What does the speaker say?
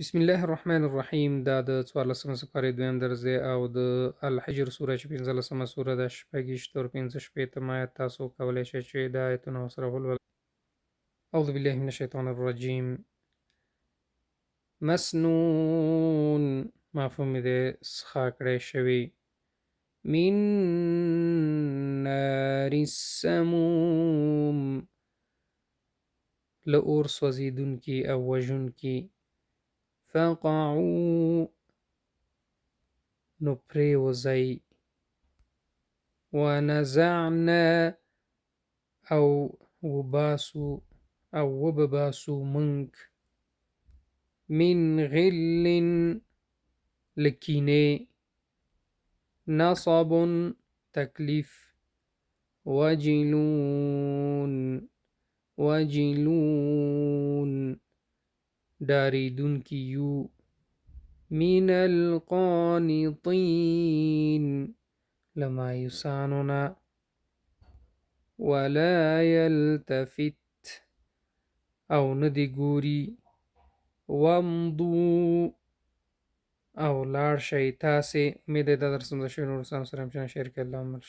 بسم الله الرحمن الرحیم. دا د 14مه سپارې دویم درس دی او د الحجر سوره چې 15مه سوره ده، شپږیشت تر 15 آیت. تاسو کولی شئ چې دا آیتونه ورسره ولولئ. اعوذ بالله من الشیطان الرجیم. مسنون مفهوم دی څښا کړی شوی. من نار السموم له اور سوځېدونکي او وژونکي. فقعوا نو پریوځئ. ونزعنا او وباسو او وبباسو منک. من غل لکینې. نصب تکلیف. وجلون ډاریدونکي یو. من القانطین لمایوسانونا. ولا یلتفت او ندی ګوري. وامضو او لاړ شئ تاسې. امید ده دا درس مو د شوي نورو سره هم شیر کړئ. الله عمر.